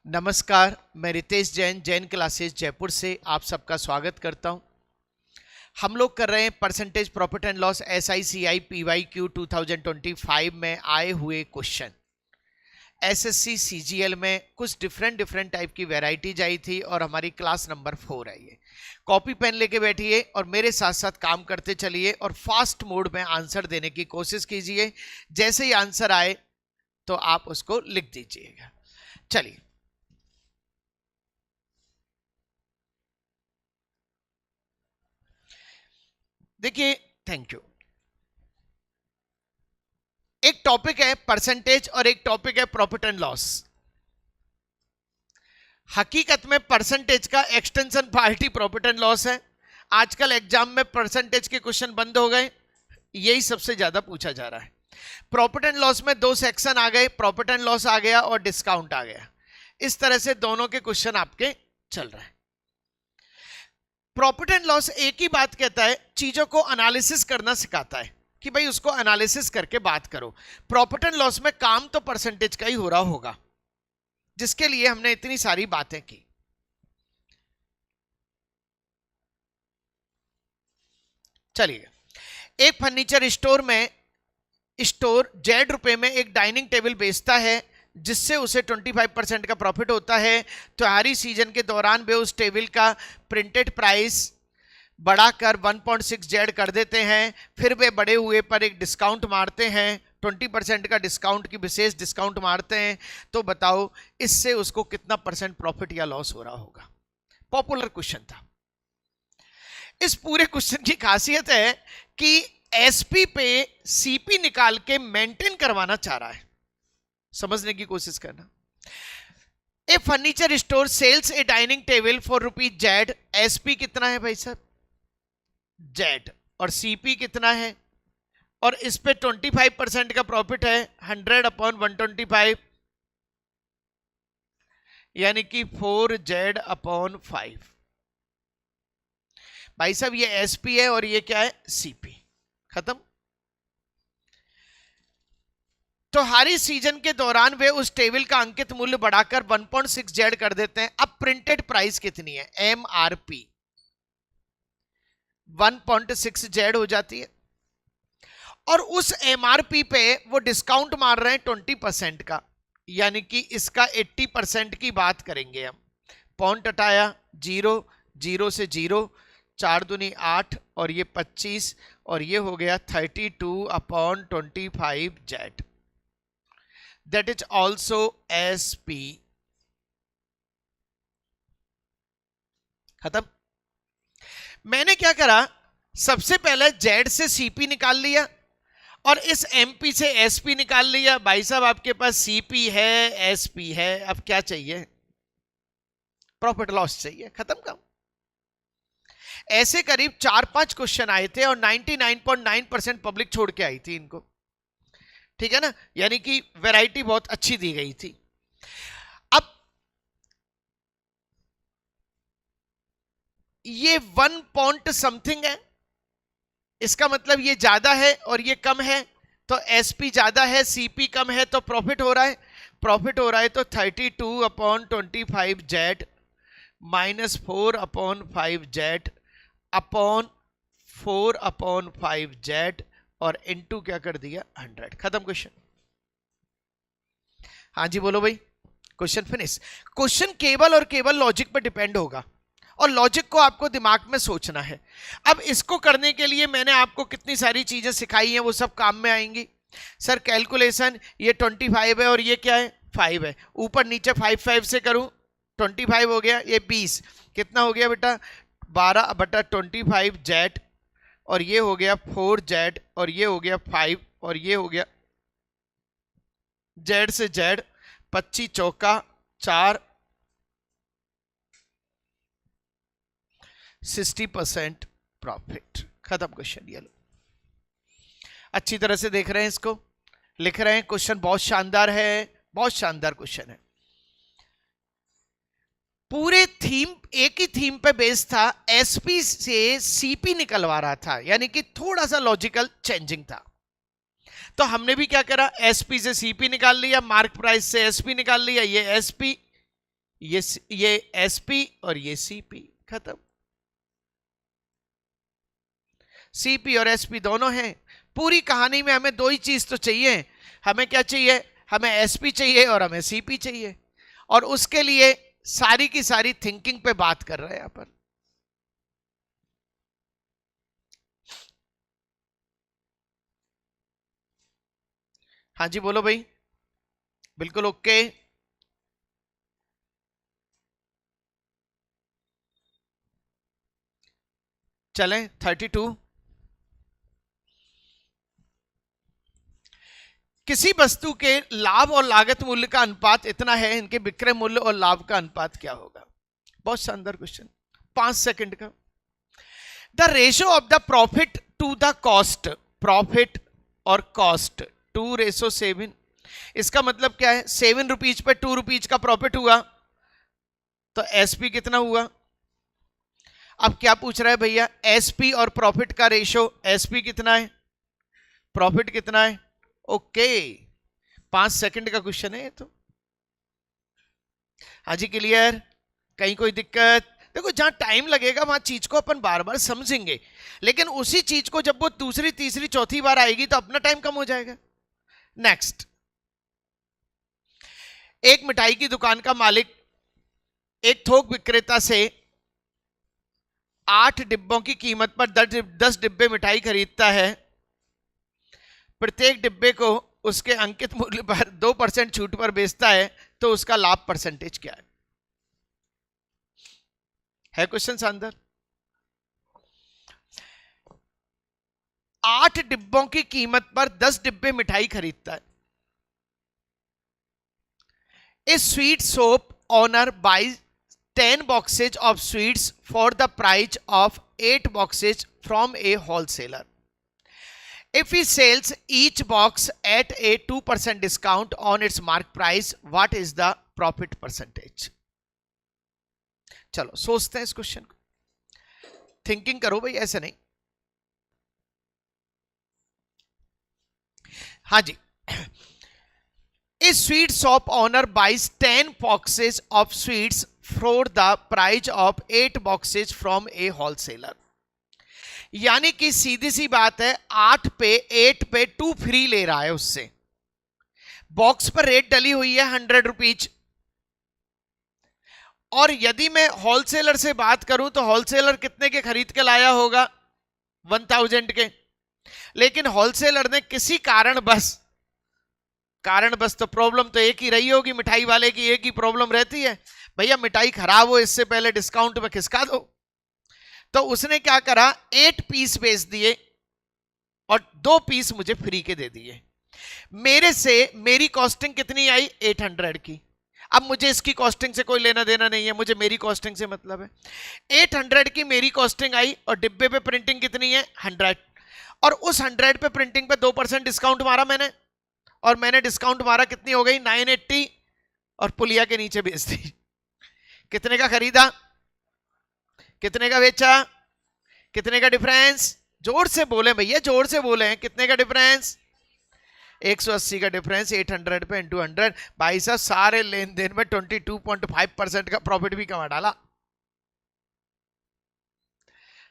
नमस्कार, मैं रितेश जैन जैन क्लासेस जयपुर से आप सबका स्वागत करता हूं। हम लोग कर रहे हैं percentage profit and loss SICI PYQ 2025 में आए हुए क्वेश्चन। SSC CGL में कुछ डिफरेंट टाइप की वेराइटीज आई थी और हमारी क्लास नंबर 4 है ये। कॉपी पेन लेके बैठिए और मेरे साथ साथ काम करते चलिए और फास्ट मोड में आंसर देने की कोशिश कीजिए। जैसे ही आंसर आए तो आप उसको लिख दीजिएगा। चलिए, देखिए, थैंक यू। एक टॉपिक है परसेंटेज और एक टॉपिक है प्रॉफिट एंड लॉस। हकीकत में परसेंटेज का extension part he profit and loss है। आजकल एग्जाम में परसेंटेज के क्वेश्चन बंद हो गए, यही सबसे ज्यादा पूछा जा रहा है। प्रॉफिट एंड लॉस में दो सेक्शन आ गए, प्रॉफिट एंड लॉस आ गया और डिस्काउंट आ गया। इस तरह से दोनों के क्वेश्चन आपके चल रहे हैं। प्रॉफिट एंड लॉस एक ही बात कहता है, चीजों को एनालिसिस करना सिखाता है कि भाई उसको एनालिसिस करके बात करो। प्रॉफिट एंड लॉस में काम तो परसेंटेज का ही हो रहा होगा, जिसके लिए हमने इतनी सारी बातें की। चलिए, एक फर्नीचर स्टोर में स्टोर ₹1 में एक डाइनिंग टेबल बेचता है, जिससे उसे 25% का प्रॉफिट होता है। त्योहारी सीजन के दौरान वे उस टेबल का प्रिंटेड प्राइस बढ़ाकर 1.6 कर देते हैं। फिर वे बढ़े हुए पर एक डिस्काउंट मारते हैं, 20% का डिस्काउंट की विशेष डिस्काउंट मारते हैं। तो बताओ इससे उसको कितना परसेंट प्रॉफिट या लॉस हो रहा होगा। पॉपुलर क्वेश्चन था। इस पूरे क्वेश्चन की खासियत है कि एसपी पे सीपी निकाल के मेंटेन करवाना चाह रहा है। समझने की कोशिश करना। A furniture store sells a dining table for ₹Z। SP कितना है भाई साहब? Z। और सीपी कितना है? और इस पे 25% का प्रॉफिट है, 100/125, यानी कि 4Z/5। भाई साहब ये एसपी है और ये क्या है? सीपी। खत्म। तो हर सीजन के दौरान वे उस टेबल का अंकित मूल्य बढ़ाकर 1.6Z कर देते हैं। अब प्रिंटेड प्राइस कितनी है? MRP 1.6Z हो जाती है और उस MRP पे वो डिस्काउंट मार रहे हैं 20% का, यानी कि इसका 80% की बात करेंगे हम। पॉइंट हटाया, 0, 0 से 0, 4 दूनी 8 और ये 25 और ये हो गया 32/25Z। That is also SP। खत्म। मैंने क्या करा, सबसे पहले Z से CP निकाल लिया और इस MP से SP निकाल लिया। भाई साहब आपके पास CP है, SP है, अब क्या चाहिए? प्रॉफिट लॉस चाहिए। खत्म काम। ऐसे करीब 4-5 क्वेश्चन आए थे और 99.9% पब्लिक छोड़ के आई थी इनको। ठीक है ना, यानी कि वैरायटी बहुत अच्छी दी गई थी। अब ये 1 पॉइंट समथिंग है, इसका मतलब ये ज्यादा है और ये कम है, तो एसपी ज्यादा है, सीपी कम है, तो प्रॉफिट हो रहा है। प्रॉफिट हो रहा है तो 32/25Z minus 4/5Z upon 4/5Z और इनटू क्या कर दिया? 100। खत्म क्वेश्चन। हाँ जी बोलो भाई। Question finish. क्वेश्चन केवल और केवल लॉजिक पर डिपेंड होगा और लॉजिक को आपको दिमाग में सोचना है। अब इसको करने के लिए मैंने आपको कितनी सारी चीजें सिखाई हैं, वो सब काम में आएंगी। सर कैलकुलेशन, ये 25 है और ये क्या है? 5 है। ऊपर नीचे 5 से करूं, 25 हो गया, ये 20 कितना हो गया बेटा? 12/25Z और ये हो गया 4Z और ये हो गया 5 और ये हो गया Z से Z, 25 चौका 4, 60% प्रॉफिट। खत्म क्वेश्चन। ये लो, अच्छी तरह से देख रहे हैं, इसको लिख रहे हैं। क्वेश्चन बहुत शानदार है, बहुत शानदार क्वेश्चन है। पूरे थीम एक ही थीम पे बेस था, एसपी से सीपी निकलवा रहा था, यानी कि थोड़ा सा लॉजिकल चेंजिंग था। तो हमने भी क्या करा, एसपी से सीपी निकाल लिया, मार्क प्राइस से एसपी निकाल लिया, ये एसपी ये एसपी और ये सीपी, खत्म। सीपी और एसपी दोनों हैं। पूरी कहानी में हमें दो ही चीज तो चाहिए। हमें क्या चाहिए? हमें एसपी चाहिए और हमें सीपी चाहिए, और उसके लिए सारी की सारी थिंकिंग पे बात कर रहे हैं अपन। हाँ जी बोलो भाई। बिल्कुल ओके। चलें 32। किसी वस्तु के लाभ और लागत मूल्य का अनुपात इतना है, इनके विक्रय मूल्य और लाभ का अनुपात क्या होगा? बहुत शानदार क्वेश्चन, 5 सेकंड का। The ratio of the profit to the cost, profit और कॉस्ट 2:7। इसका मतलब क्या है? 7 रुपीज पे 2 रुपीज का प्रॉफिट हुआ, तो एसपी कितना हुआ? अब क्या पूछ रहा है भैया? एसपी और प्रॉफिट का रेशियो, एसपी कितना है, प्रॉफिट कितना है? ओके, 5 सेकंड का क्वेश्चन है ये तो। हाँ जी क्लियर? कहीं कोई दिक्कत? देखो जहां टाइम लगेगा वहां चीज को अपन बार बार समझेंगे, लेकिन उसी चीज को जब वो दूसरी तीसरी चौथी बार आएगी तो अपना टाइम कम हो जाएगा। नेक्स्ट, एक मिठाई की दुकान का मालिक एक थोक विक्रेता से 8 डिब्बों की कीमत पर 10 डिब्बे मिठाई खरीदता है। प्रत्येक डिब्बे को उसके अंकित मूल्य पर 2% छूट पर बेचता है, तो उसका लाभ परसेंटेज क्या है क्वेश्चन शानदार। 8 डिब्बों की कीमत पर 10 डिब्बे मिठाई खरीदता है। A sweet shop owner buys 10 boxes of sweets for the price of 8 boxes from a wholesaler. If he sells each box at a 2% discount on its mark price, what is the profit percentage? चलो सोचते हैं इस question को, thinking करो भाई, ऐसे नहीं। हाँ जी, a sweet shop owner buys 10 boxes of sweets for the price of 8 boxes from a wholesaler. यानी कि सीधी सी बात है, 8 पे 8 पे 2 फ्री ले रहा है उससे। बॉक्स पर रेट डली हुई है 100 रुपीज, और यदि मैं होलसेलर से बात करूं तो होलसेलर कितने के खरीद के लाया होगा? 1000 के। लेकिन होलसेलर ने किसी कारणवश तो प्रॉब्लम तो एक ही रही होगी, मिठाई वाले की एक ही प्रॉब्लम रहती है, भैया मिठाई खराब हो इससे पहले डिस्काउंट में खिसका दो। तो उसने क्या करा, 8 पीस बेच दिए और 2 पीस मुझे फ्री के दे दिए। मेरे से मेरी कॉस्टिंग कितनी आई? 800 की। अब मुझे इसकी कॉस्टिंग से कोई लेना देना नहीं है, मुझे मेरी कॉस्टिंग से मतलब है। 800 की मेरी कॉस्टिंग आई, और डिब्बे पे प्रिंटिंग कितनी है? 100, और उस 100 पे प्रिंटिंग पे 2% डिस्काउंट मारा मैंने, और मैंने डिस्काउंट मारा, कितनी हो गई? 980, और पुलिया के नीचे बेच दी। कितने का खरीदा, कितने का बेचा, कितने का डिफरेंस? जोर से बोले भैया, जोर से बोले, कितने का डिफरेंस? 180 का डिफरेंस 800 पे इंटू 100। भाई साहब सारे लेन देन में 22.5% का प्रॉफिट भी कमा डाला।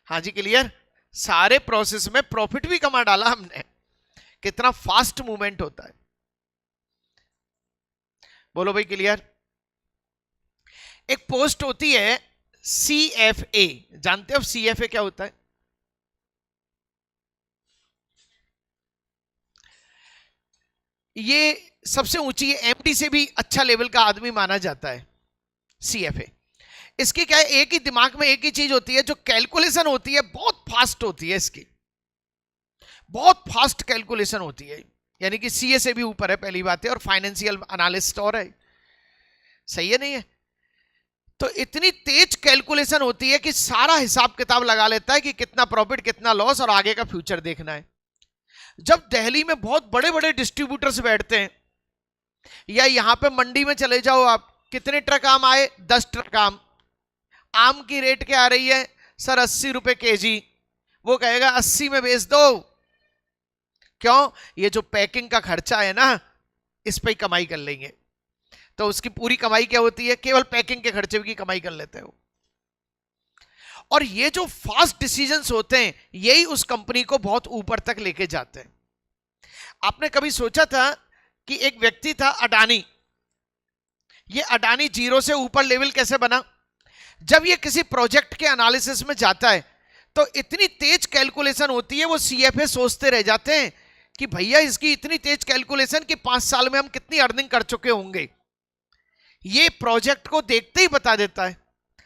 हाँ जी क्लियर? सारे प्रोसेस में प्रॉफिट भी कमा डाला हमने। कितना फास्ट मूवमेंट होता है, बोलो भाई क्लियर? एक पोस्ट होती है CFA, जानते हो CFA क्या होता है? ये सबसे ऊंची है, MD से भी अच्छा लेवल का आदमी माना जाता है CFA। इसकी क्या है, एक ही दिमाग में एक ही चीज होती है, जो कैलकुलेशन होती है बहुत फास्ट होती है, इसकी बहुत फास्ट कैलकुलेशन होती है, यानी कि CA से भी ऊपर है पहली बात है, और फाइनेंशियल एनालिस्ट और है, सही है नहीं है? तो इतनी तेज कैलकुलेशन होती है कि सारा हिसाब किताब लगा लेता है कि कितना प्रॉफिट, कितना लॉस, और आगे का फ्यूचर देखना है। जब दिल्ली में बहुत बड़े बड़े डिस्ट्रीब्यूटर्स बैठते हैं, या यहां पे मंडी में चले जाओ आप, कितने ट्रक आम आए? 10 ट्रक आम। आम की रेट क्या आ रही है? सर 80 रुपए केजी। वो कहेगा 80 में बेच दो। क्यों? ये जो पैकिंग का खर्चा है ना, इस पे ही कमाई कर लेंगे। तो उसकी पूरी कमाई क्या होती है? केवल पैकिंग के खर्चे की कमाई कर लेते हो। और ये जो फास्ट डिसीजंस होते हैं यही उस कंपनी को बहुत ऊपर तक लेके जाते हैं। आपने कभी सोचा था कि एक व्यक्ति था अडानी, ये अडानी जीरो से ऊपर लेवल कैसे बना? जब ये किसी प्रोजेक्ट के एनालिसिस में जाता है तो इतनी तेज कैलकुलेशन होती है, वो सीएफए सोचते रह जाते हैं कि भैया इसकी इतनी तेज कैलकुलेशन कि 5 साल में हम कितनी अर्निंग कर चुके होंगे। ये प्रोजेक्ट को देखते ही बता देता है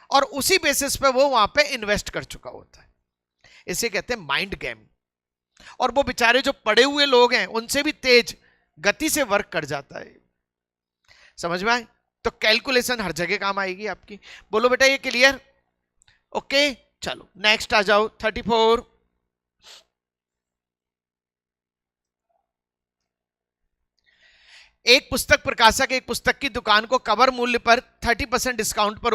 और उसी बेसिस पे वो वहां पे इन्वेस्ट कर चुका होता है। इसे कहते हैं माइंड गेम। और वो बेचारे जो पड़े हुए लोग हैं उनसे भी तेज गति से वर्क कर जाता है। समझ में आए? तो कैलकुलेशन हर जगह काम आएगी आपकी। बोलो बेटा ये क्लियर? ओके, चलो नेक्स्ट आ जाओ 34। एक पुस्तक प्रकाशक एक पुस्तक की दुकान को कवर मूल्य पर 30% डिस्काउंट पर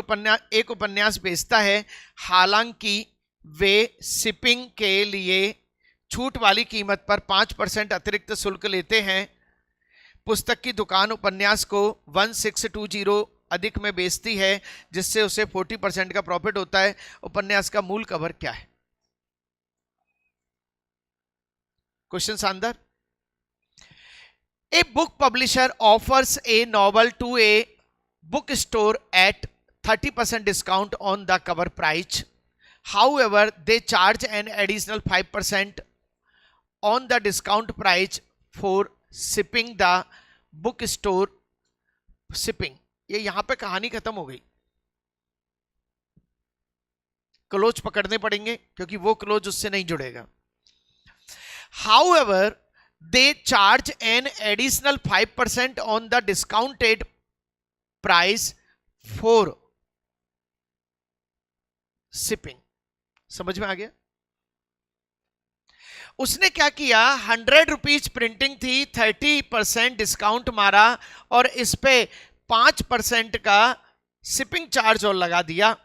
एक उपन्यास बेचता है, हालांकि वे शिपिंग के लिए छूट वाली कीमत पर 5% अतिरिक्त शुल्क लेते हैं। पुस्तक की दुकान उपन्यास को 1620 अधिक में बेचती है, जिससे उसे 40% का प्रॉफिट होता है। उपन्यास का मूल कवर क्या है? क्वेश्चन शानदार। A book publisher offers a novel to a bookstore at 30% discount on the cover price. However, they charge an additional 5% on the discount price for shipping the bookstore shipping. ये यहां पे कहानी खत्म हो गई। क्लोज पकड़ने पड़ेंगे क्योंकि वो क्लोज उससे नहीं जुड़ेगा। However, they charge an additional 5% on the discounted price for shipping. समझ में आ गया? उसने क्या किया, 100 रुपीज प्रिंटिंग थी, 30% डिस्काउंट मारा और इस पे 5% का शिपिंग चार्ज और लगा दिया।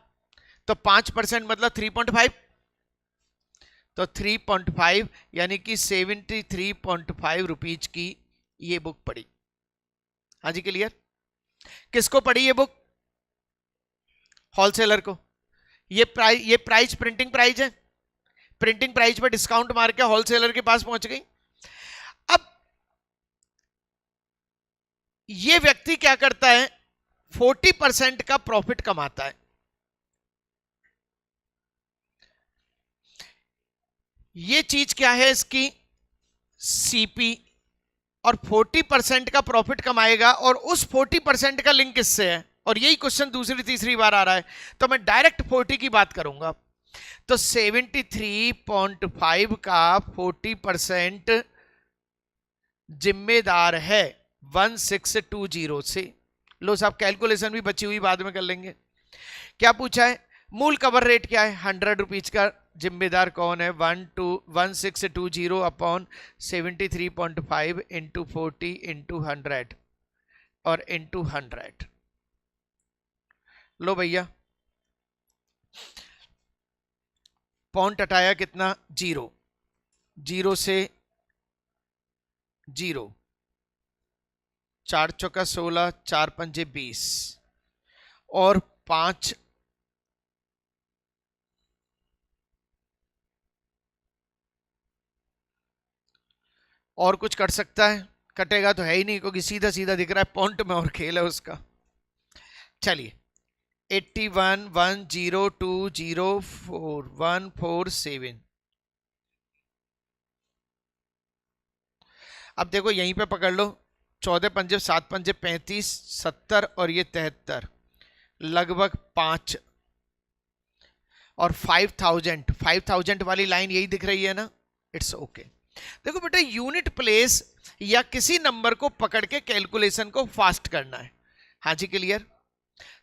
तो 5% मतलब 3.5, तो 3.5 यानी कि 73.5 रुपीज की ये बुक पड़ी। हाँ जी क्लियर? किसको पड़ी ये बुक? होलसेलर को। ये प्राइस प्रिंटिंग प्राइस है, प्रिंटिंग प्राइस पर डिस्काउंट मार के होलसेलर के पास पहुंच गई। अब ये व्यक्ति क्या करता है, 40% का प्रॉफिट कमाता है। ये चीज क्या है इसकी? सीपी। और 40% का प्रॉफिट कमाएगा और उस 40% का लिंक किससे है? और यही क्वेश्चन दूसरी तीसरी बार आ रहा है, तो मैं डायरेक्ट 40 की बात करूंगा। तो 73.5 का 40% जिम्मेदार है 1620 से। लो साहब कैलकुलेशन भी बची हुई बाद में कर लेंगे। क्या पूछा है? मूल कवर रेट क्या है? 100 रुपीज का जिम्मेदार कौन है? 1620 अपॉन 73.5 इंटू 40 इंटू 100 और इंटू 100। लो भैया पॉइंट हटाया कितना? 0, 0 से 0, 4 चौका 16, 4 पंजे 20 और 5 और कुछ कट सकता है? कटेगा तो है ही नहीं क्योंकि सीधा सीधा दिख रहा है, पॉइंट में और खेल है उसका। चलिए 81,102,04147। अब देखो यहीं पे पकड़ लो, 14 पंजे 7 पंजे 35, 70 और ये 73, लगभग 5 और 5000 वाली लाइन यही दिख रही है ना? It's okay. देखो बेटा यूनिट प्लेस या किसी नंबर को पकड़ के कैलकुलेशन को फास्ट करना है। हाँ जी क्लियर?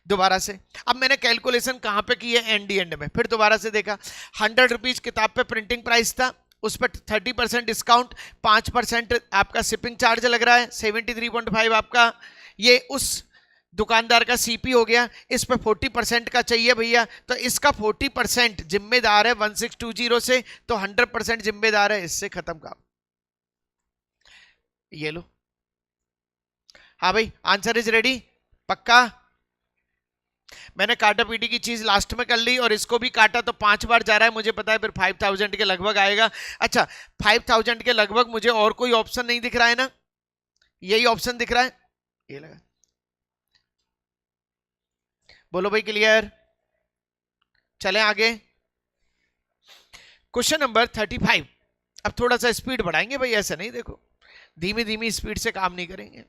दोबारा से, अब मैंने कैलकुलेशन कहां पे की है? एंड में। फिर दोबारा से देखा, 100 रुपीज किताब पे प्रिंटिंग प्राइस था, उस पर 30% डिस्काउंट, 5% आपका शिपिंग चार्ज लग रहा है, 73.5 आपका ये उस दुकानदार का सीपी हो गया। इस पे 40% का चाहिए भैया, तो इसका 40% जिम्मेदार है 1620 से, तो 100% जिम्मेदार है इससे। खत्म काम। ये लो। हाँ भाई आंसर इज रेडी। पक्का? मैंने काटा पीटी की चीज लास्ट में कर ली और इसको भी काटा तो 5 बार जा रहा है, मुझे पता है फिर 5000 के लगभग आएगा। अच्छा 5000 के लगभग, मुझे और कोई ऑप्शन नहीं दिख रहा है ना, यही ऑप्शन दिख रहा है, ये लगा। बोलो भाई क्लियर? चलें आगे। Question number 35। अब थोड़ा सा स्पीड बढ़ाएंगे भाई, ऐसा नहीं, देखो धीमी धीमी स्पीड से काम नहीं करेंगे।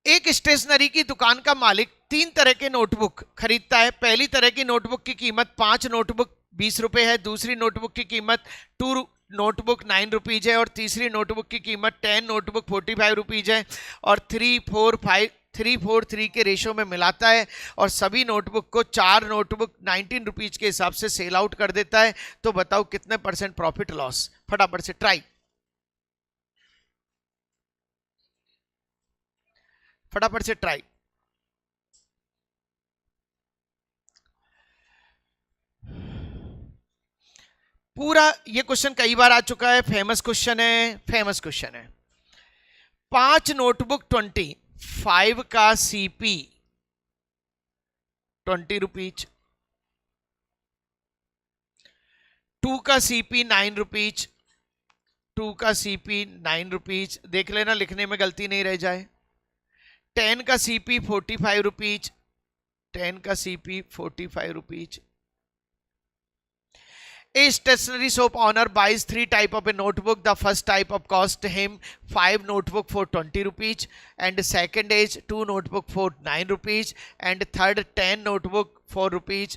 एक स्टेशनरी की दुकान का मालिक 3 तरह के नोटबुक खरीदता है। पहली तरह की नोटबुक की कीमत 5 नोटबुक 20 रुपए है, दूसरी नोटबुक की कीमत 2 नोटबुक 9 रुपीज है, और तीसरी नोटबुक की कीमत 10 नोटबुक 45 रुपीज है, और 343 के रेशो में मिलाता है और सभी नोटबुक को 4 नोटबुक 19 रुपीज के हिसाब से सेल आउट कर देता है। तो बताओ कितने % प्रॉफिट लॉस? फटाफट से ट्राई, फटाफट से ट्राई। पूरा ये क्वेश्चन कई बार आ चुका है, फेमस क्वेश्चन है, फेमस क्वेश्चन है। 5 नोटबुक 20, 5 का सीपी 20 रुपीज, 2 का सीपी 9 रुपीज, 2 का सीपी 9 रुपीज, देख लेना लिखने में गलती नहीं रह जाए। 10 का सीपी 45 रुपीज, 10 का CP 45 rupees. A stationery shop owner buys 3 type of a notebook. The first type of cost him 5 notebook for 20 rupees, and second is 2 notebook for 9 rupees, and third 10 notebook for rupees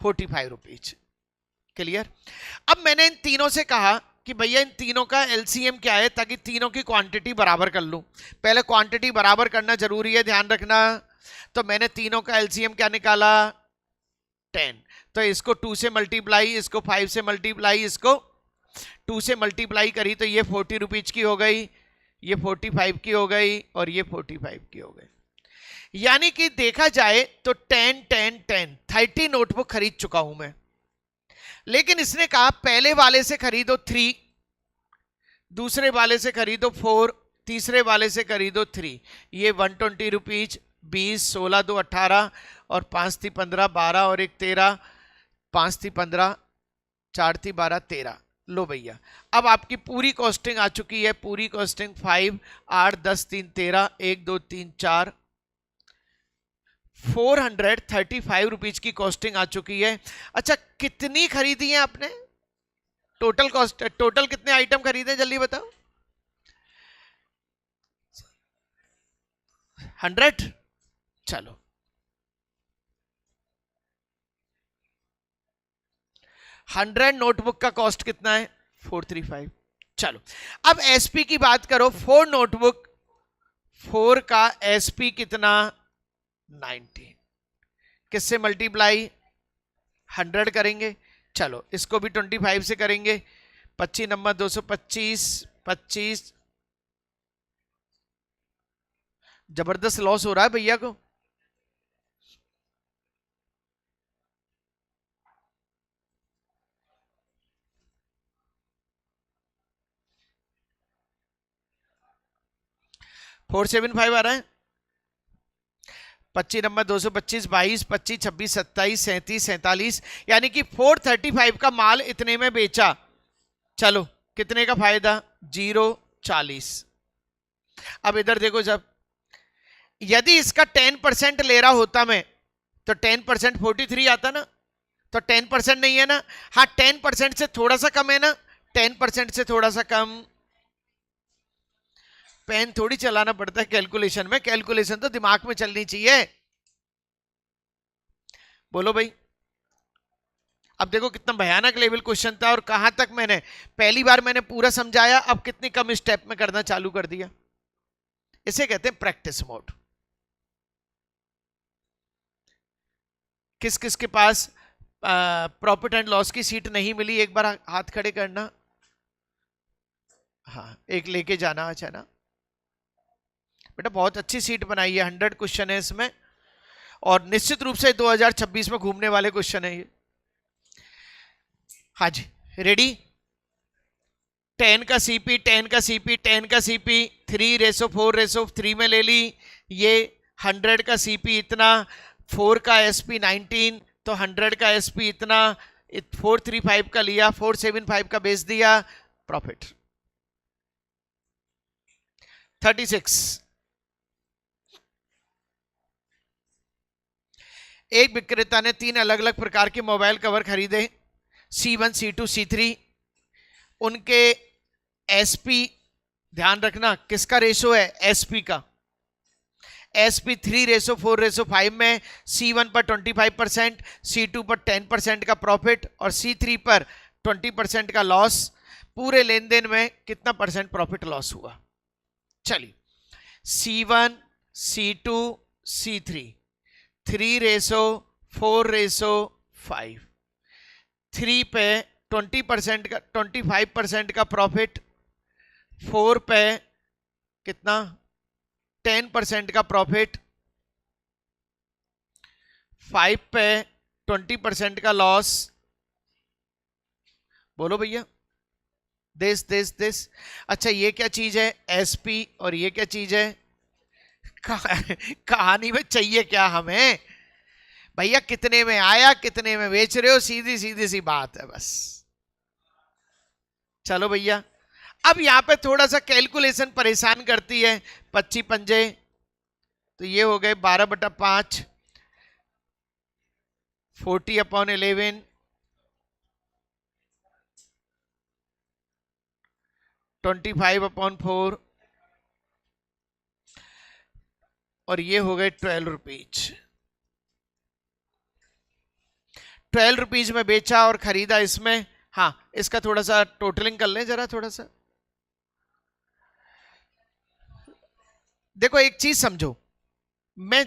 45 rupees. Clear? अब मैंने इन तीनों से कहा कि भैया इन तीनों का LCM क्या है, ताकि तीनों की क्वांटिटी बराबर कर लूं। पहले क्वांटिटी बराबर करना जरूरी है, ध्यान रखना। तो मैंने तीनों का एलसीएम क्या निकाला? 10। तो इसको 2 से मल्टीप्लाई, इसको 5 से मल्टीप्लाई, इसको 2 से मल्टीप्लाई करी तो ये 40 रुपीज की हो गई, ये 45 की हो गई, और ये 45 की हो गई। यानी कि देखा जाए तो 10 10 10 30 नोटबुक खरीद चुका हूं मैं। लेकिन इसने कहा पहले वाले से खरीदो 3, दूसरे वाले से खरीदो 4, तीसरे वाले से खरीदो 3। ये 120 रुपीज, 20, 16 2 18, और 5 3 15, 12 और 1 13, 5 3 15, 4 3 12 13। लो भैया, अब आपकी पूरी कॉस्टिंग आ चुकी है, पूरी कॉस्टिंग 5 8 10 3 13, 1 2 3 4, 435 रुपीज की कॉस्टिंग आ चुकी है। अच्छा कितनी खरीदी है आपने? टोटल कॉस्ट, टोटल कितने आइटम खरीदे जल्दी बताओ? 100। चलो 100 नोटबुक का कॉस्ट कितना है? 435। चलो अब एसपी की बात करो। 4 नोटबुक, 4 का एसपी कितना? 19। किससे मल्टीप्लाई? 100 करेंगे। चलो इसको भी 25 से करेंगे। 25 नंबर 225, 25। जबरदस्त लॉस हो रहा है भैया को। फोर 7 5 आ रहा है। 25 नंबर 225, 22, 25, 26, 27, 37, 47, यानी कि 435 का माल इतने में बेचा। चलो कितने का फायदा? 0 40। अब इधर देखो, जब यदि इसका 10% ले रहा होता मैं तो 10% 43 आता ना, तो 10% नहीं है ना। हाँ 10% से थोड़ा सा कम है ना, 10% से थोड़ा सा कम। पेन थोड़ी चलाना पड़ता है कैलकुलेशन में, कैलकुलेशन तो दिमाग में चलनी चाहिए। बोलो भाई। अब देखो कितना भयानक लेवल क्वेश्चन था, और कहां तक मैंने पहली बार मैंने पूरा समझाया, अब कितनी कम स्टेप में करना चालू कर दिया। इसे कहते हैं प्रैक्टिस मोड। किस किस के पास प्रॉफिट एंड लॉस की सीट नहीं मिली, एक बार हाथ खड़े करना। हाँ एक लेके जाना। अच्छा ना बेटा, बहुत अच्छी सीट बनाई है, 100 क्वेश्चन है इसमें, और निश्चित रूप से 2026 में घूमने वाले क्वेश्चन है ये। हाँ जी रेडी? 10 का सीपी, 10 का सीपी, 10 का सीपी 3:4:3 में ले ली। ये 100 का सीपी इतना, 4 का एसपी 19, तो 100 का एसपी इतना, 435 का लिया, 475 का बेच दिया, प्रॉफिट 36। एक विक्रेता ने 3 अलग अलग प्रकार के मोबाइल कवर खरीदे, C1, C2, C3। उनके एसपी, ध्यान रखना किसका रेशो है, एसपी का। एसपी 3:4:5 में C1 पर 25%, C2 पर 10% का प्रॉफिट और C3 पर 20% का लॉस। पूरे लेन देन में कितना परसेंट प्रॉफिट लॉस हुआ? चलिए, C1, C2, C3 3:4:5, 3 पे 20% का 25% का प्रॉफिट, 4 पे कितना 10% का प्रॉफिट, 5 पे 20% का लॉस। बोलो भैया, दिस। अच्छा, ये क्या चीज है, एसपी, और ये क्या चीज है, कहानी में चाहिए क्या हमें भैया? कितने में आया, कितने में बेच रहे हो, सीधी सीधी सी बात है बस। चलो भैया, अब यहां पे थोड़ा सा कैलकुलेशन परेशान करती है। 25 पंजे तो ये हो गए 12/5, 40/11, 25/4, और ये हो गए 12 रुपीज। 12 रुपीज में बेचा और खरीदा इसमें। हाँ, इसका थोड़ा सा टोटलिंग कर लें जरा, थोड़ा सा देखो, एक चीज समझो। मैं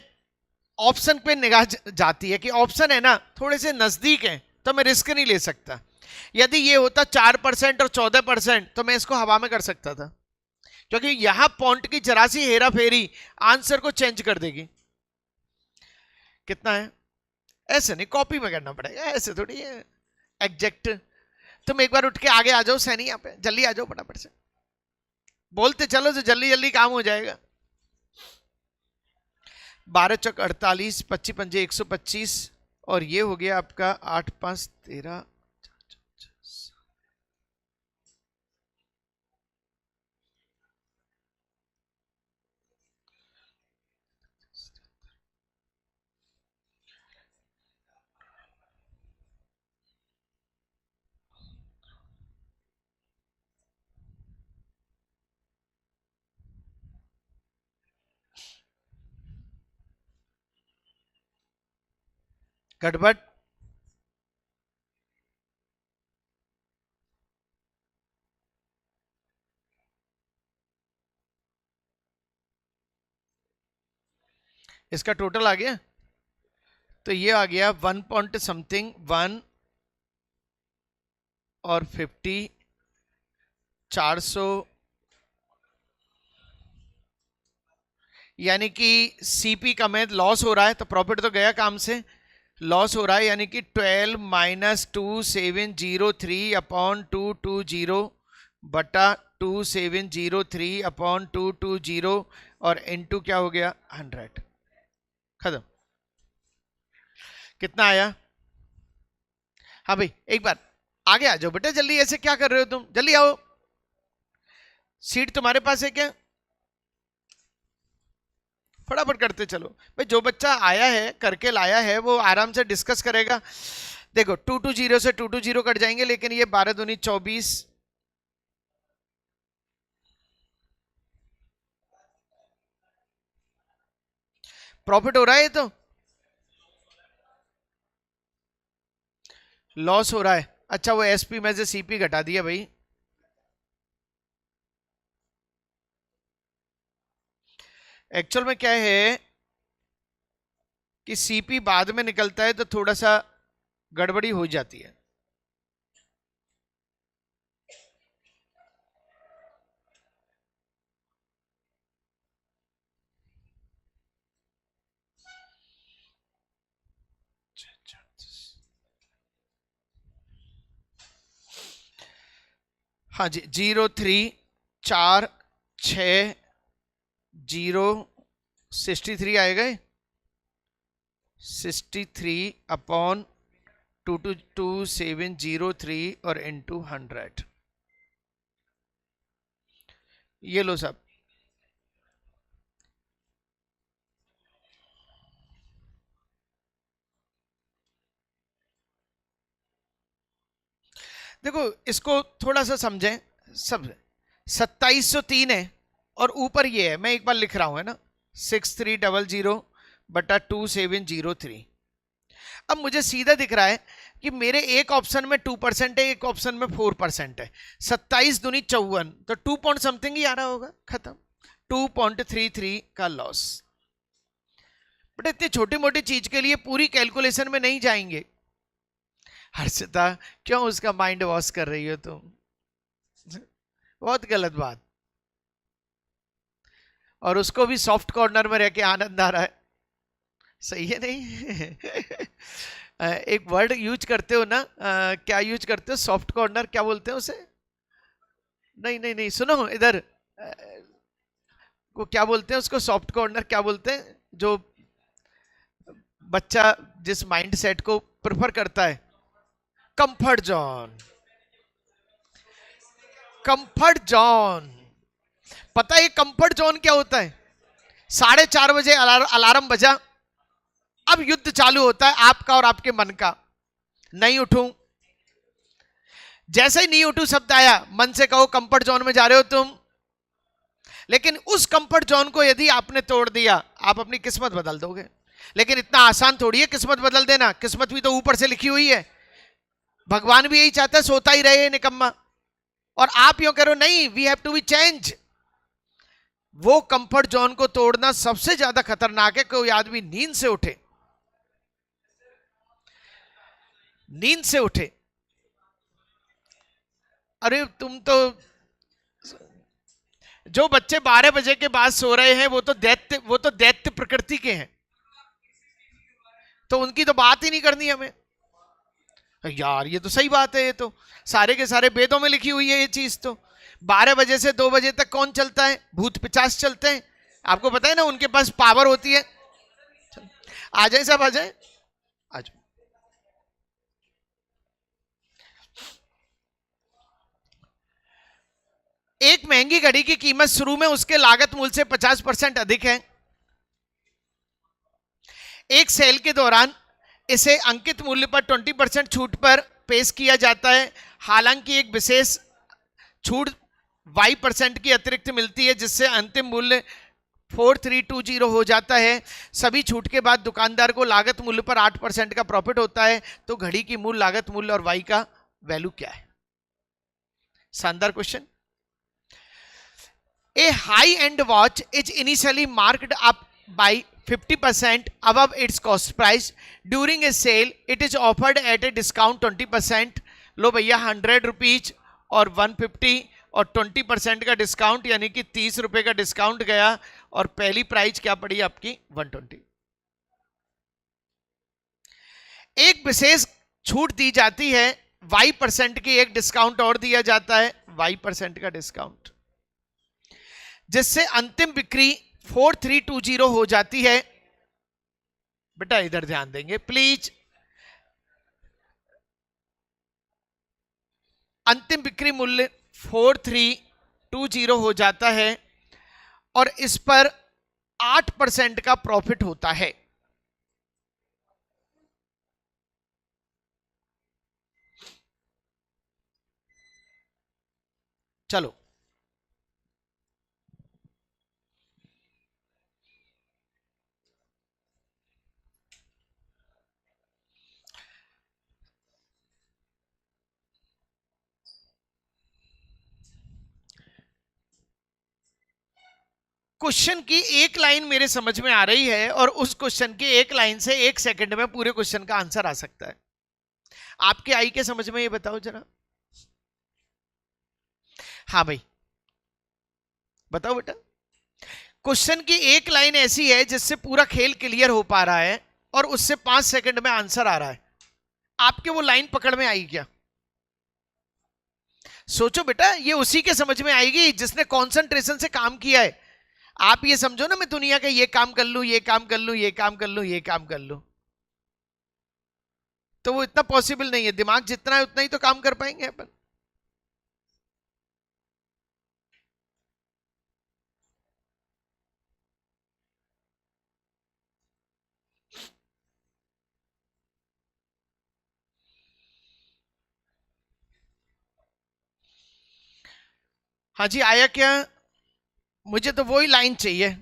ऑप्शन पे निगाह जाती है कि ऑप्शन है ना थोड़े से नजदीक है, तो मैं रिस्क नहीं ले सकता। यदि ये होता 4% और 14%, तो मैं इसको हवा में कर सकता था, क्योंकि यहां पॉइंट की जरा सी हेरा फेरी आंसर को चेंज कर देगी। कितना है? ऐसे नहीं, कॉपी में करना पड़ेगा, ऐसे थोड़ी है एग्जैक्ट। तुम एक बार उठ के आगे आ जाओ सैनी, यहाँ पे जल्दी आ जाओ फटाफट से, बोलते चलो तो जल्दी जल्दी काम हो जाएगा। 12×4=48, 25×5 125, और ये हो गया आपका 8×5=13। गड़बड़। इसका टोटल आ गया, तो ये आ गया 1 पॉइंट समथिंग 1 और 50, 400, यानी कि सीपी का में लॉस हो रहा है, तो प्रॉफिट तो गया काम से, लॉस हो रहा है, यानी कि 12 - 2703/220 बटा 2703/220, और इनटू क्या हो गया 100। खत्म। कितना आया? हाँ भाई, एक बार आगे आ जाओ बेटा जल्दी, ऐसे क्या कर रहे हो तुम, जल्दी आओ। सीट तुम्हारे पास है क्या? फटाफट करते चलो भाई, जो बच्चा आया है करके लाया है वो आराम से डिस्कस करेगा। देखो 220 से 220 कट जाएंगे, लेकिन ये 12 दूनी 24, प्रॉफिट हो रहा है, ये तो लॉस हो रहा है। अच्छा, वो एसपी में से सीपी घटा दिया भाई। एक्चुअल में क्या है कि सीपी बाद में निकलता है तो थोड़ा सा गड़बड़ी हो जाती है। हाँ जी, 03460 आएगा, 63/22703 और इंटू 100। ये लो सब। देखो इसको थोड़ा सा समझें। सब 2703 है और ऊपर ये है, मैं एक बार लिख रहा हूं, है ना, 6300/2703। अब मुझे सीधा दिख रहा है कि मेरे एक ऑप्शन में 2% है, एक ऑप्शन में 4% है। 27 दूनी 54, तो 2 पॉइंट समथिंग ही आ रहा होगा, खत्म। 2.33 का लॉस। बट इतनी छोटी मोटी चीज के लिए पूरी कैलकुलेशन में नहीं जाएंगे। हर्षिता, क्यों उसका माइंड वॉश कर रही हो तुम? बहुत गलत बात। और उसको भी सॉफ्ट कॉर्नर में रह के आनंद आ रहा है, सही है नहीं? एक वर्ड यूज करते हो ना, क्या यूज करते हो? सॉफ्ट कॉर्नर, क्या बोलते हैं उसे? नहीं नहीं नहीं, सुनो इधर, को क्या बोलते हैं उसको? सॉफ्ट कॉर्नर क्या बोलते हैं? जो बच्चा जिस माइंड सेट को प्रेफर करता है, कंफर्ट जोन। कंफर्ट जोन, पता है कंफर्ट जोन क्या होता है? 4:30 बजे अलार्म बजा, अब युद्ध चालू होता है आपका और आपके मन का। नहीं उठूं, जैसे ही नहीं उठूं शब्द आया, मन से कहो कंफर्ट जोन में जा रहे हो तुम। लेकिन उस कंफर्ट जोन को यदि आपने तोड़ दिया, आप अपनी किस्मत बदल दोगे। लेकिन इतना आसान थोड़ी है किस्मत बदल देना, किस्मत भी तो ऊपर से लिखी हुई है। भगवान भी यही चाहता है, सोता ही रहे निकम्मा। और आप यूं करो, नहीं, we have to be change. वो कंफर्ट जोन को तोड़ना सबसे ज्यादा खतरनाक है। कोई आदमी नींद से उठे, नींद से उठे, अरे तुम तो, जो बच्चे 12 बजे के बाद सो रहे हैं वो तो दैत्य प्रकृति के हैं, तो उनकी तो बात ही नहीं करनी हमें। यार ये तो सही बात है, ये तो सारे के सारे वेदों में लिखी हुई है ये चीज। तो 12 बजे से 2 बजे तक कौन चलता है? भूत पिचास चलते हैं, आपको पता है ना, उनके पास पावर होती है। आ जाए सब, आ जाए, आ जाए। एक महंगी घड़ी की कीमत शुरू में उसके लागत मूल्य से 50% अधिक है। एक सेल के दौरान इसे अंकित मूल्य पर 20% छूट पर पेश किया जाता है। हालांकि एक विशेष छूट y% की अतिरिक्त मिलती है, जिससे अंतिम मूल्य 4320 हो जाता है। सभी छूट के बाद दुकानदार को लागत मूल्य पर 8% का प्रॉफिट होता है। तो घड़ी की मूल लागत मूल्य और y का वैल्यू क्या है? शानदार question. A high-end watch is initially marked up by 50% above its cost price. During a sale, it is offered at a discount 20%. लो भैया, 100 रुपीज और 150 और 20% का डिस्काउंट, यानी कि 30 रुपए का डिस्काउंट गया, और पहली प्राइस क्या पड़ी आपकी? 120। एक विशेष छूट दी जाती है, y% की एक डिस्काउंट और दिया जाता है, y% का डिस्काउंट, जिससे अंतिम बिक्री 4320 हो जाती है। बेटा इधर ध्यान देंगे प्लीज। अंतिम बिक्री मूल्य 4320 हो जाता है और इस पर 8% का प्रॉफिट होता है। चलो क्वेश्चन की एक लाइन मेरे समझ में आ रही है, और उस क्वेश्चन की एक लाइन से 1 सेकंड में पूरे क्वेश्चन का आंसर आ सकता है। आपके आई के समझ में ये बताओ जरा। हाँ भाई बताओ बेटा। क्वेश्चन की एक लाइन ऐसी है जिससे पूरा खेल क्लियर हो पा रहा है, और उससे 5 सेकंड में आंसर आ रहा है। आपके वो लाइन पकड़ में आई क्या? सोचो बेटा, ये उसी के समझ में आएगी जिसने कंसंट्रेशन से काम किया है। आप ये समझो ना, मैं दुनिया का ये काम कर लूं, ये काम कर लूं, ये काम कर लूं, ये काम कर लूं, तो वो इतना पॉसिबल नहीं है। दिमाग जितना है उतना ही तो काम कर पाएंगे अपन। हाँ जी, आया क्या? मुझे तो वही लाइन चाहिए।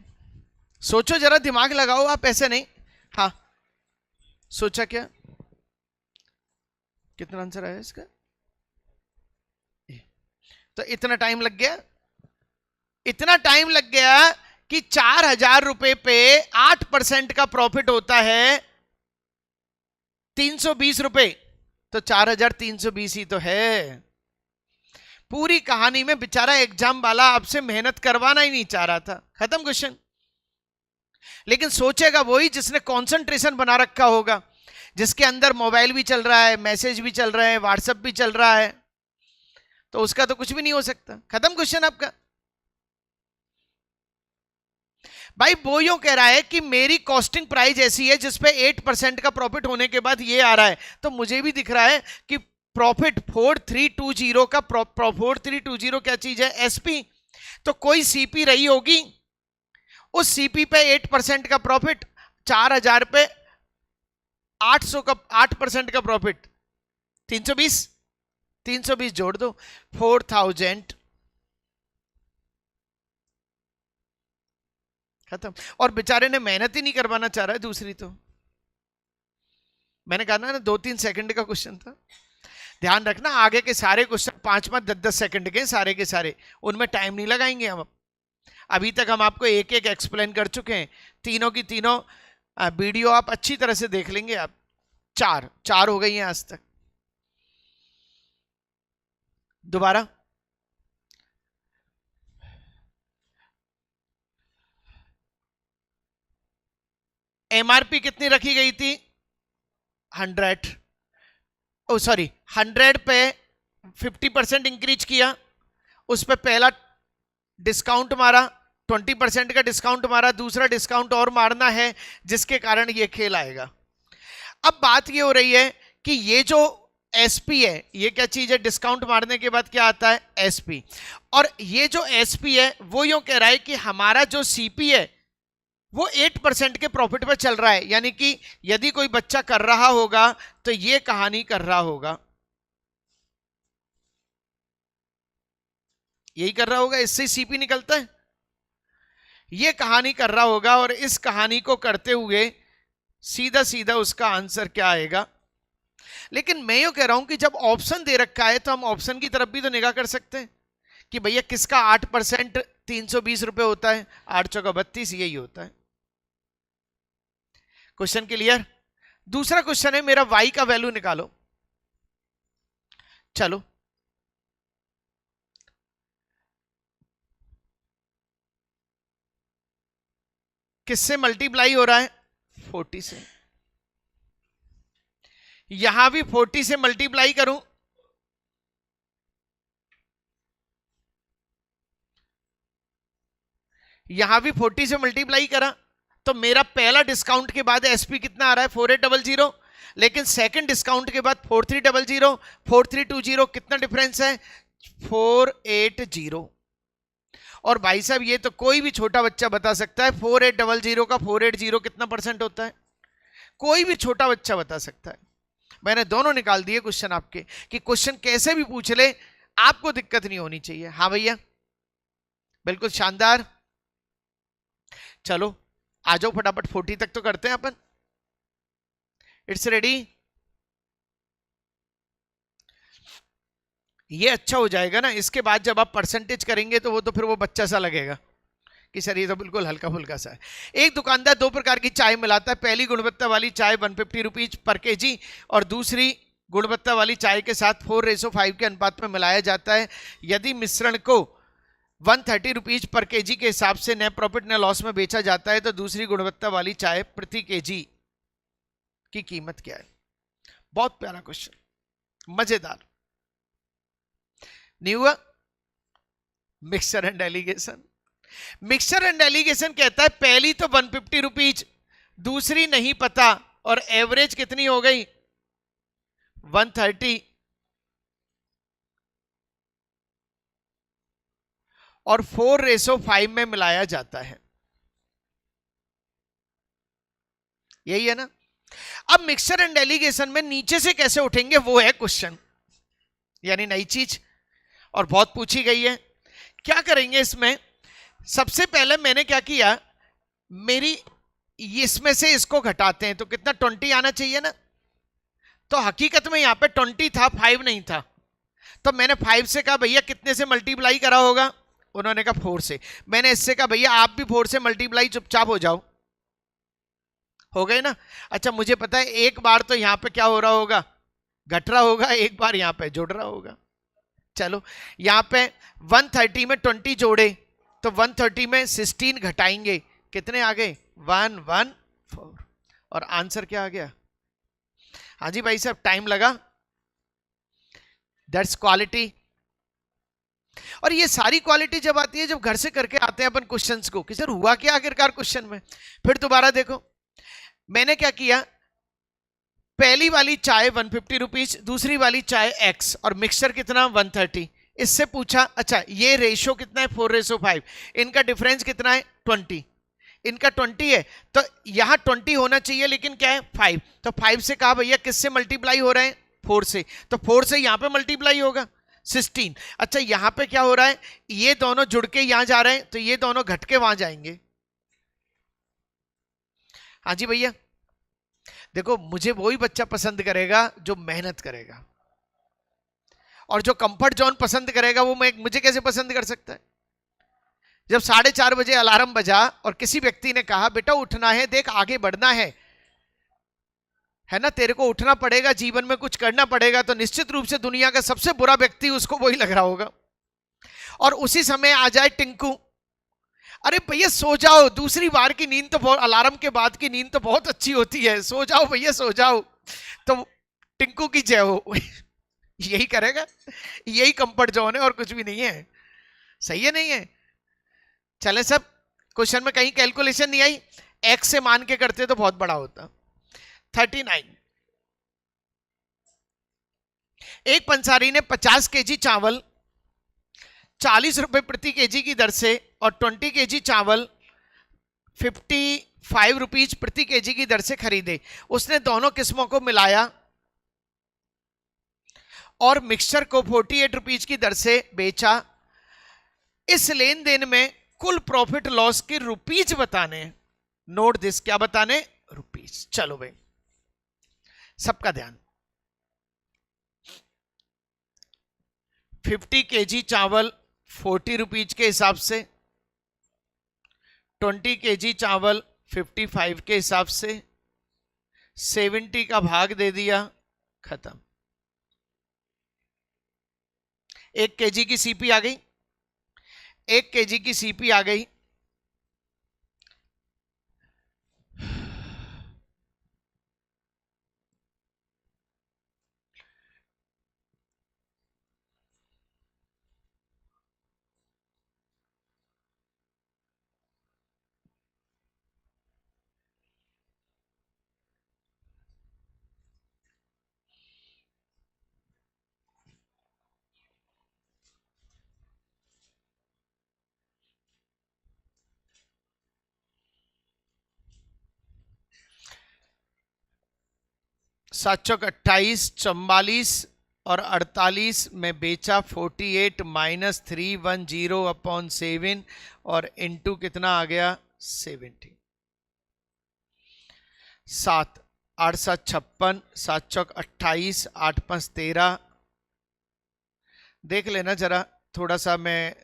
सोचो जरा, दिमाग लगाओ आप, ऐसे नहीं। हाँ, सोचा क्या? कितना आंसर आया इसका? तो इतना टाइम लग गया, इतना टाइम लग गया कि 4,000 रुपए पे 8% का प्रॉफिट होता है 320 रुपए। तो 4,320 ही तो है। पूरी कहानी में बेचारा एग्जाम वाला आपसे मेहनत करवाना ही नहीं चाह रहा था, खत्म क्वेश्चन। लेकिन सोचेगा वही जिसने कंसंट्रेशन बना रखा होगा, जिसके अंदर मोबाइल भी चल रहा है, मैसेज भी चल रहे हैं, व्हाट्सएप भी चल रहा है, तो उसका तो कुछ भी नहीं हो सकता। खत्म क्वेश्चन आपका। भाई वो यूं कह रहा है कि मेरी कॉस्टिंग प्राइस ऐसी है जिसपे 8% का प्रॉफिट होने के बाद ये आ रहा है, तो मुझे भी दिख रहा है कि प्रॉफिट 4320 का 4320 क्या चीज है? एसपी। तो कोई सीपी रही होगी, उस सीपी पे 8% का प्रॉफिट, 4,000 पे 800 का 8% का प्रॉफिट 320, 320 जोड़ दो, 4,000, खत्म। और बेचारे ने मेहनत ही नहीं करवाना चाह रहा है दूसरी। तो मैंने कहा ना 2-3 सेकंड का क्वेश्चन था। ध्यान रखना, आगे के सारे क्वेश्चन 5-5, 10-10 सेकंड के सारे के सारे, उनमें टाइम नहीं लगाएंगे हम। अभी तक हम आपको एक एक एक्सप्लेन कर चुके हैं। तीनों की तीनों वीडियो आप अच्छी तरह से देख लेंगे। आप चार हो गई हैं आज तक। दोबारा एमआरपी कितनी रखी गई थी? 100। ओ सॉरी, 100 पे 50% इंक्रीज किया, उस पर पहला डिस्काउंट मारा, 20% का डिस्काउंट मारा, दूसरा डिस्काउंट और मारना है जिसके कारण ये खेल आएगा। अब बात ये हो रही है कि ये जो एसपी है, ये क्या चीज है? डिस्काउंट मारने के बाद क्या आता है? एसपी। और ये जो एसपी है वो यूं कह रहा है कि हमारा जो सीपी है वो 8% के प्रॉफिट पे चल रहा है, यानी कि यदि कोई बच्चा कर रहा होगा तो ये कहानी कर रहा होगा, यही कर रहा होगा, इससे सीपी निकलता है, ये कहानी कर रहा होगा। और इस कहानी को करते हुए सीधा सीधा उसका आंसर क्या आएगा? लेकिन मैं ये कह रहा हूं कि जब ऑप्शन दे रखा है तो हम ऑप्शन की तरफ भी तो निगाह कर सकते हैं कि भैया किसका 8% 320 रुपए होता है? 8-4-32, यही होता है। Question clear? दूसरा क्वेश्चन है मेरा, y का वैल्यू निकालो। चलो, किससे मल्टीप्लाई हो रहा है? 40 से। यहां भी 40 से मल्टीप्लाई करूं, यहां भी 40 से मल्टीप्लाई करा, तो मेरा पहला डिस्काउंट के बाद एसपी कितना आ रहा है? 4800। लेकिन सेकंड डिस्काउंट के बाद 4300, 4320, कितना डिफरेंस है? 480। और भाई साहब ये तो कोई भी छोटा बच्चा बता सकता है, 4800 का 480 कितना परसेंट होता है? कोई भी छोटा बच्चा बता सकता है। मैंने दोनों निकाल दिए क्वेश्चन आपके, कि क्वेश्चन कैसे भी पूछ ले आपको दिक्कत नहीं होनी चाहिए। हाँ भैया, बिल्कुल शानदार। चलो आ जाओ फटाफट, 40 तक तो करते हैं अपन। It's ready. ये अच्छा हो जाएगा ना, इसके बाद जब आप परसेंटेज करेंगे तो वो तो फिर वो बच्चा सा लगेगा कि सर ये तो बिल्कुल हल्का फुल्का सा है। एक दुकानदार 2 प्रकार की चाय मिलाता है। पहली गुणवत्ता वाली चाय 150 रुपीज पर केजी, और दूसरी गुणवत्ता वाली चाय के साथ 4:5 के अनुपात में मिलाया जाता है। यदि मिश्रण को 130 रुपीज पर केजी के हिसाब से न प्रॉफिट न लॉस में बेचा जाता है तो दूसरी गुणवत्ता वाली चाय प्रति केजी की कीमत क्या है? बहुत प्यारा क्वेश्चन, मजेदार। नहीं हुआ? Mixture and allegation, mixture and allegation कहता है पहली तो 150 रुपीज, दूसरी नहीं पता, और एवरेज कितनी हो गई 130, और 4:5 में मिलाया जाता है। यही है ना? अब मिक्सचर एंड एलिगेशन में नीचे से कैसे उठेंगे वो है क्वेश्चन, यानी नई चीज, और बहुत पूछी गई है। क्या करेंगे इसमें? सबसे पहले मैंने क्या किया, मेरी इसमें से इसको घटाते हैं तो कितना 20 आना चाहिए ना, तो हकीकत में यहां पे 20 था, 5 नहीं था, तो मैंने 5 से कहा भैया कितने से मल्टीप्लाई करा होगा, उन्होंने कहा 4 से। मैंने इससे कहा भैया आप भी 4 से मल्टीप्लाई, चुपचाप हो जाओ, हो गए ना? अच्छा मुझे पता है एक बार तो यहां पे क्या हो रहा होगा, घट रहा होगा, एक बार यहां पे जुड़ रहा होगा। चलो यहां पे 130 में 20 जोड़े तो 130 में 16 घटाएंगे, कितने आ गए 114, और आंसर क्या आ गया? हाँ जी भाई साहब, टाइम लगा, दैट्स क्वालिटी। और ये सारी क्वालिटी जब आती है जब घर से करके आते हैं अपन क्वेश्चंस को कि सर हुआ क्या आखिरकार क्वेश्चन में। फिर दोबारा देखो मैंने क्या किया, पहली वाली चाय 150 रुपीज, दूसरी वाली चाय x, और मिक्सचर कितना 130। इससे पूछा अच्छा ये रेशो कितना है 4:5, इनका डिफरेंस कितना है 20, इनका 20 है तो यहां 20 होना चाहिए, लेकिन क्या है 5, तो 5 से कहा भैया किससे मल्टीप्लाई हो रहे हैं 4 से, तो 4 से यहां पे मल्टीप्लाई होगा 16। अच्छा यहां पे क्या हो रहा है, ये दोनों जुड़ के यहां जा रहे हैं तो ये दोनों घट के वहां जाएंगे। हाँ जी भैया, देखो मुझे वही बच्चा पसंद करेगा जो मेहनत करेगा, और जो कंफर्ट जोन पसंद करेगा वो मुझे कैसे पसंद कर सकता है? जब 4:30 बजे अलार्म बजा और किसी व्यक्ति ने कहा बेटा उठना है, देख आगे बढ़ना है ना, तेरे को उठना पड़ेगा, जीवन में कुछ करना पड़ेगा, तो निश्चित रूप से दुनिया का सबसे बुरा व्यक्ति उसको वही लग रहा होगा। और उसी समय आ जाए टिंकू, अरे भैया सो जाओ, दूसरी बार की नींद तो बहुत, अलार्म के बाद की नींद तो बहुत अच्छी होती है, सो जाओ भैया सो जाओ, तो टिंकू की जय हो यही करेगा, यही कंफर्ट जोन है और कुछ भी नहीं है। सही है नहीं है? चले सब, क्वेश्चन में कहीं कैलकुलेशन नहीं आई, एक्स से मान के करते तो बहुत बड़ा होता। 39, एक पंसारी ने 50 केजी चावल 40 रुपए प्रति केजी की दर से और 20 केजी चावल 55 रुपीज प्रति केजी की दर से खरीदे। उसने दोनों किस्मों को मिलाया और मिक्सचर को 48 रुपीज की दर से बेचा। इस लेन देन में कुल प्रॉफिट लॉस के रुपीज बताने। नोट दिस, क्या बताने? रुपीज। चलो भाई सबका ध्यान, 50 केजी चावल 40 रुपीज के हिसाब से, 20 केजी चावल 55 के हिसाब से, 70 का भाग दे दिया, खत्म। 1 केजी की सीपी आ गई, 1 केजी की सीपी आ गई। सात चौक 28, 44 और 48 में बेचा 48 माइनस 310/7 और इनटू कितना आ गया 70। 7 8 7 56, 7 चौक 28, 8 5 13। देख लेना जरा थोड़ा सा, मैं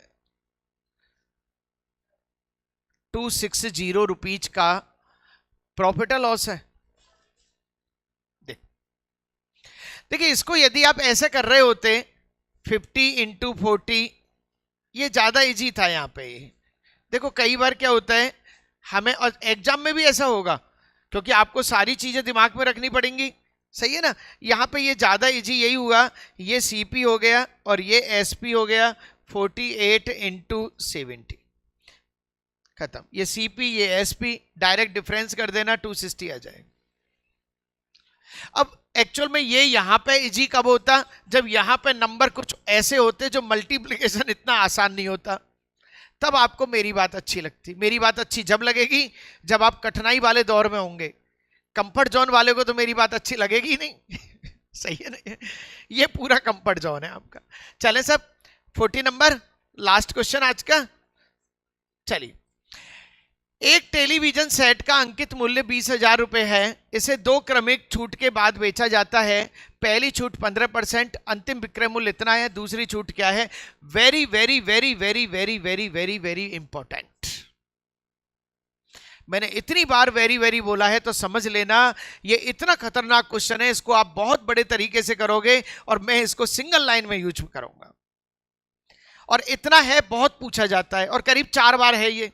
260 रुपीज का प्रॉफिट लॉस है। देखिए इसको यदि आप ऐसे कर रहे होते 50 × 40, ये ज्यादा इजी था यहां पे। देखो कई बार क्या होता है हमें, और एग्जाम में भी ऐसा होगा, क्योंकि आपको सारी चीजें दिमाग में रखनी पड़ेंगी। सही है ना। यहां पे ये ज्यादा इजी यही हुआ, ये सीपी हो गया और ये एसपी हो गया, 48 इंटू 70 खत्म। ये सीपी ये एसपी, डायरेक्ट डिफरेंस कर देना 260 आ जाएगा। अब एक्चुअल में ये यहां पे इजी कब होता, जब यहां पे नंबर कुछ ऐसे होते जो मल्टीप्लिकेशन इतना आसान नहीं होता, तब आपको मेरी बात अच्छी लगती। मेरी बात अच्छी जब लगेगी जब आप कठिनाई वाले दौर में होंगे। कंफर्ट जोन वाले को तो मेरी बात अच्छी लगेगी नहीं। सही है ना, ये पूरा कंफर्ट जोन है आपका। चलें सब, 40 नंबर लास्ट क्वेश्चन आज का। चलिए, एक टेलीविजन सेट का अंकित मूल्य 20,000 रुपए है। इसे 2 क्रमिक छूट के बाद बेचा जाता है। पहली छूट 15%, अंतिम विक्रय मूल्य इतना है। दूसरी छूट क्या है? Very very very very very very very very important. मैंने इतनी बार वेरी वेरी बोला है तो समझ लेना, ये इतना खतरनाक क्वेश्चन है, इसको आप बहुत बड़े तरीके से करोगे और मैं इसको सिंगल लाइन में यूज करूंगा। और इतना है, बहुत पूछा जाता है और करीब 4 बार है ये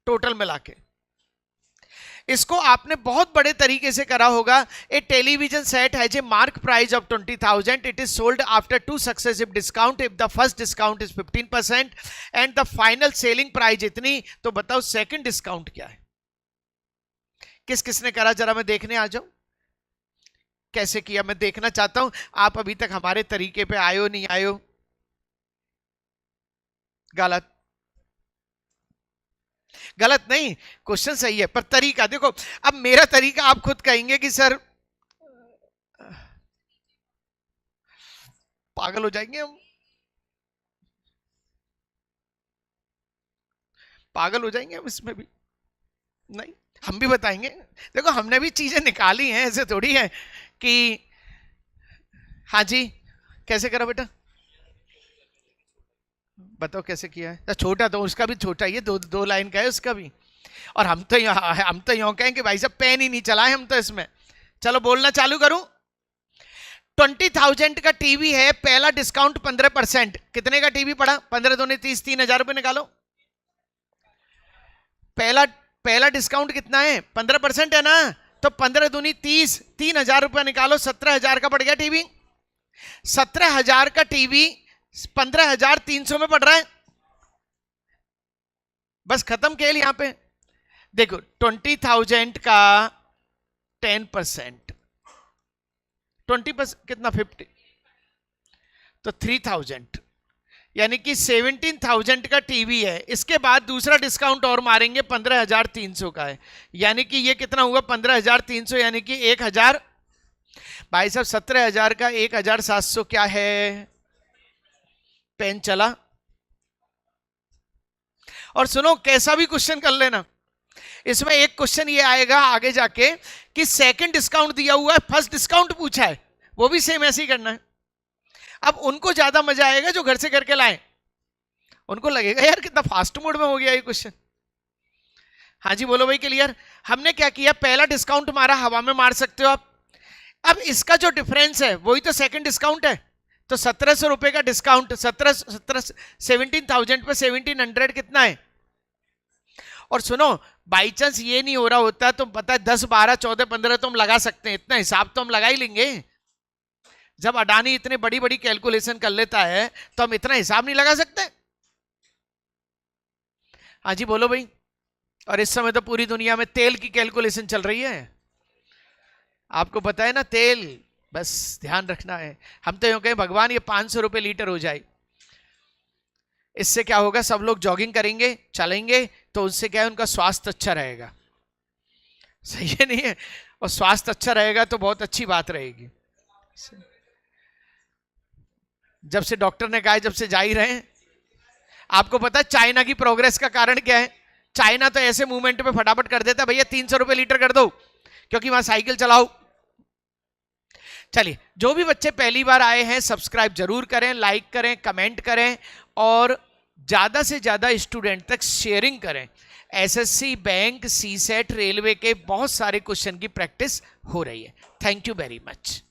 टोटल मिला के। इसको आपने बहुत बड़े तरीके से करा होगा। ए television set has a mark price of 20,000. It is sold after 2 successive discount. If the first discount is 15% and the final selling price इतनी, तो बताओ सेकंड डिस्काउंट क्या है? किस किसने करा, जरा मैं देखने आ जाऊं कैसे किया, मैं देखना चाहता हूं। आप अभी तक हमारे तरीके पे आयो नहीं आयो? गलत, गलत नहीं, क्वेश्चन सही है पर तरीका देखो। अब मेरा तरीका आप खुद कहेंगे कि सर पागल हो जाएंगे हम, पागल हो जाएंगे हम इसमें भी। नहीं, हम भी बताएंगे। देखो हमने भी चीजें निकाली हैं, ऐसे थोड़ी है कि हाँ जी कैसे करा बेटा, बताओ कैसे किया है? छोटा तो उसका भी छोटा, ये 2 लाइन का है उसका भी। और हम तो यूं कहें कि भाई साहब पेन ही नहीं चलाए हम तो इसमें। चलो बोलना चालू करूं। 20,000 का टीवी है, पहला डिस्काउंट 15%। कितने का टीवी पड़ा? 15 दूनी 30, 3,000 रुपए निकालो। पहला डिस्काउंट कितना है? 15% है ना, तो 15 दूनी 30, 3,000 रुपया निकालो। 17,000 का पड़ गया टीवी। 17,000 का टीवी 15,300 में पड़ रहा है। बस खत्म खेल यहां पे। देखो 20,000 का 10%, 20% कितना? 50, तो 3,000, यानी कि 17,000 का टीवी है। इसके बाद दूसरा डिस्काउंट और मारेंगे, 15,300 का है, यानी कि ये कितना हुआ? 15,300, यानी कि 1,000। भाई साहब 17,000 का 1,700 क्या है? पेन चला। और सुनो, कैसा भी क्वेश्चन कर लेना, इसमें एक क्वेश्चन ये आएगा आगे जाके कि सेकंड डिस्काउंट दिया हुआ है, फर्स्ट डिस्काउंट पूछा है, वो भी सेम ऐसे ही करना है। अब उनको ज्यादा मजा आएगा जो घर से करके लाए, उनको लगेगा यार कितना फास्ट मोड में हो गया ये क्वेश्चन। हाँ जी बोलो भाई, क्लियर? हमने क्या किया, पहला डिस्काउंट मारा, हवा में मार सकते हो आप। अब इसका जो डिफरेंस है वही तो सेकंड डिस्काउंट है, तो 1,700 रुपए का डिस्काउंट, 17,000 पे 1,700 कितना है? और सुनो, बाई चांस ये नहीं हो रहा होता तो पता है 10, 12, 14, 15 तो हम लगा सकते हैं, इतना हिसाब तो हम लगा ही लेंगे। जब अडानी इतने बड़ी बड़ी कैलकुलेशन कर लेता है तो हम इतना हिसाब नहीं लगा सकते? हाँ जी बोलो भाई। और इस समय तो पूरी दुनिया में तेल की कैलकुलेशन चल रही है, आपको पता है ना, तेल, बस ध्यान रखना है। हम तो यूं कहें भगवान ये 500 रुपए लीटर हो जाए, इससे क्या होगा, सब लोग जॉगिंग करेंगे, चलेंगे, तो उससे क्या है, उनका स्वास्थ्य अच्छा रहेगा। सही है नहीं है? और स्वास्थ्य अच्छा रहेगा तो बहुत अच्छी बात रहेगी। जब से डॉक्टर ने कहा, जब से जा ही रहे हैं। आपको पता है चाइना की प्रोग्रेस का कारण क्या है? चाइना तो ऐसे मूवमेंट में फटाफट कर देता है, भैया 300 रुपए लीटर कर दो, क्योंकि वहां साइकिल चलाओ। चलिए, जो भी बच्चे पहली बार आए हैं सब्सक्राइब जरूर करें, लाइक करें, कमेंट करें और ज्यादा से ज्यादा स्टूडेंट तक शेयरिंग करें। एसएससी, बैंक, सीसेट, रेलवे के बहुत सारे क्वेश्चन की प्रैक्टिस हो रही है। Thank you very much.